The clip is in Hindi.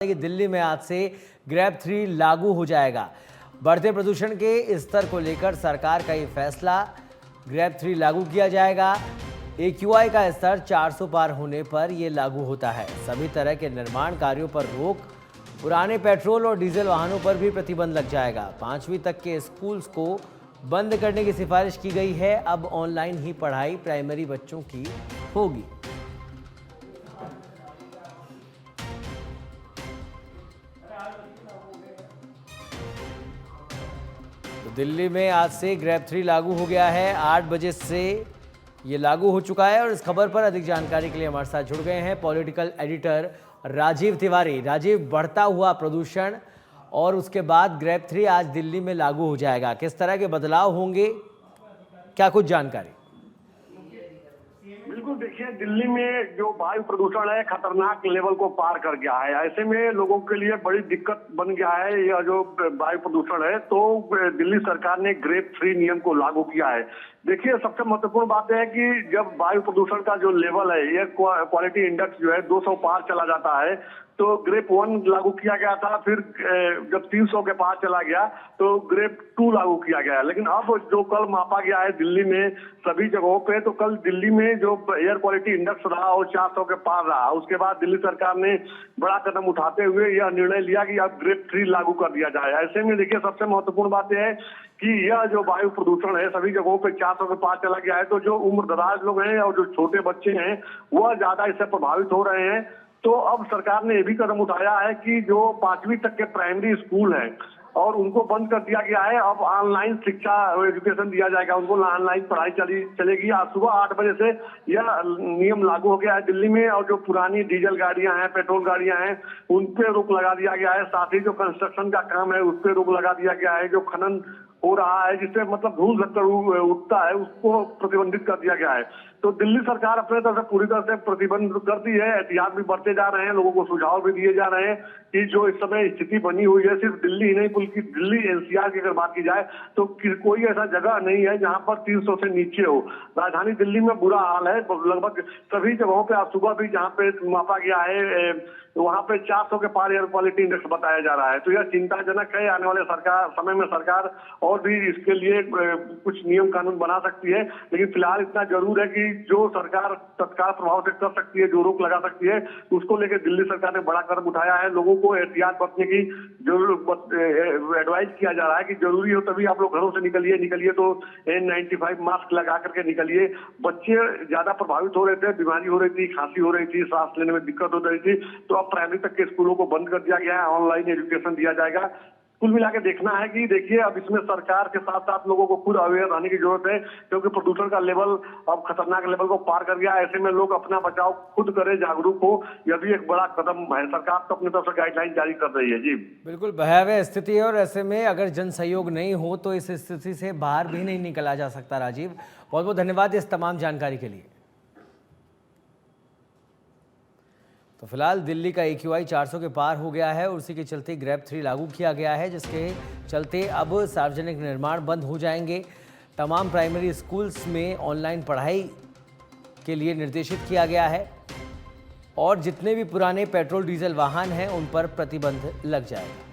कि दिल्ली में आज से ग्रैब 3 लागू हो जाएगा। बढ़ते प्रदूषण के स्तर को लेकर सरकार का ये फैसला, ग्रैब 3 लागू किया जाएगा। AQI का स्तर 400 पार होने पर यह लागू होता है। सभी तरह के निर्माण कार्यों पर रोक, पुराने पेट्रोल और डीजल वाहनों पर भी प्रतिबंध लग जाएगा। 5वीं तक के स्कूल्स को बंद करने की सिफारिश की गई है। अब ऑनलाइन ही पढ़ाई प्राइमरी बच्चों की होगी। तो दिल्ली में आज से ग्रैब 3 लागू हो गया है। 8 बजे से ये लागू हो चुका है और इस खबर पर अधिक जानकारी के लिए हमारे साथ जुड़ गए हैं पॉलिटिकल एडिटर राजीव तिवारी। राजीव, बढ़ता हुआ प्रदूषण और उसके बाद ग्रैब 3 आज दिल्ली में लागू हो जाएगा, किस तरह के बदलाव होंगे, क्या कुछ जानकारी? बिल्कुल, देखिए, दिल्ली में जो वायु प्रदूषण है खतरनाक लेवल को पार कर गया है। ऐसे में लोगों के लिए बड़ी दिक्कत बन गया है यह जो वायु प्रदूषण है। तो दिल्ली सरकार ने ग्रैब 3 नियम को लागू किया है। देखिए, सबसे महत्वपूर्ण बात है कि जब वायु प्रदूषण का जो लेवल है, एयर क्वालिटी इंडेक्स जो है 200 पार चला जाता है, तो ग्रैब 1 लागू किया गया था। फिर जब 300 के पार चला गया तो ग्रैब 2 लागू किया गया। लेकिन अब जो कल मापा गया है दिल्ली में सभी जगहों पे, तो कल दिल्ली में जो एयर क्वालिटी इंडेक्स रहा वो 400 के पार रहा। उसके बाद दिल्ली सरकार ने बड़ा कदम उठाते हुए यह निर्णय लिया कि अब ग्रैब 3 लागू कर दिया जाए। ऐसे में देखिए, सबसे महत्वपूर्ण बात यह है कि यह जो वायु प्रदूषण है सभी जगहों पे 400 के पार चला गया है। तो जो उम्रदराज लोग हैं और जो छोटे बच्चे हैं वह ज्यादा इससे प्रभावित हो रहे हैं। तो अब सरकार ने यह भी कदम उठाया है कि जो 5वीं तक के प्राइमरी स्कूल हैं और उनको बंद कर दिया गया है। अब ऑनलाइन शिक्षा एजुकेशन दिया जाएगा, उनको ऑनलाइन पढ़ाई चलेगी। आज सुबह 8 बजे से यह नियम लागू हो गया है दिल्ली में। और जो पुरानी डीजल गाड़ियां हैं, पेट्रोल गाड़ियां हैं, उन पे रोक लगा दिया गया है। साथ ही जो कंस्ट्रक्शन का काम है उस पर रोक लगा दिया गया है। जो खनन हो रहा है जिससे मतलब धूल धक्कर उठता है उसको प्रतिबंधित कर दिया गया है। तो दिल्ली सरकार अपने तरफ से पूरी तरह से प्रतिबंध करती है। एहतियात भी बढ़ते जा रहे हैं, लोगों को सुझाव भी दिए जा रहे हैं कि जो इस समय स्थिति बनी हुई है, सिर्फ दिल्ली ही नहीं बल्कि दिल्ली NCR की अगर बात की जाए तो कोई ऐसा जगह नहीं है जहां पर 300 से नीचे हो। राजधानी दिल्ली में बुरा हाल है। लगभग सभी जगहों पे आज सुबह भी जहां पे मापा गया है वहां पे 400 के पार एयर क्वालिटी इंडेक्स बताया जा रहा है। तो यह चिंताजनक है। आने वाले समय में सरकार और भी इसके लिए कुछ नियम कानून बना सकती है। लेकिन फिलहाल इतना जरूर है कि जो सरकार तत्काल प्रभाव से कर सकती है, जो रोक लगा सकती है, उसको लेकर दिल्ली सरकार ने बड़ा कदम उठाया है। लोगों को एहतियात बरतने की एडवाइस किया जा रहा है कि जरूरी हो तभी आप लोग घरों से निकलिए तो N95 मास्क लगा करके निकलिए। बच्चे ज्यादा प्रभावित हो रहे थे, बीमारी हो रही थी, खांसी हो रही थी, सांस लेने में दिक्कत हो रही थी। तो अब प्राइमरी तक के स्कूलों को बंद कर दिया गया है, ऑनलाइन एजुकेशन दिया जाएगा। कुल मिला के देखना है कि देखिए, अब इसमें सरकार के साथ साथ लोगों को खुद अवेयर रहने की जरूरत है, क्योंकि प्रदूषण का लेवल अब खतरनाक लेवल को पार कर गया। ऐसे में लोग अपना बचाव खुद करें, जागरूक हो। यह भी एक बड़ा कदम है। सरकार तो अपनी तरफ से गाइडलाइन जारी कर रही है। जी बिल्कुल, भयावह स्थिति है और ऐसे में अगर जन सहयोग नहीं हो तो इस स्थिति से बाहर भी नहीं निकला जा सकता। राजीव, बहुत बहुत धन्यवाद इस तमाम जानकारी के लिए। तो फिलहाल दिल्ली का AQI 400 के पार हो गया है और उसी के चलते ग्रैब 3 लागू किया गया है, जिसके चलते अब सार्वजनिक निर्माण बंद हो जाएंगे। तमाम प्राइमरी स्कूल्स में ऑनलाइन पढ़ाई के लिए निर्देशित किया गया है और जितने भी पुराने पेट्रोल डीजल वाहन हैं उन पर प्रतिबंध लग जाएगा।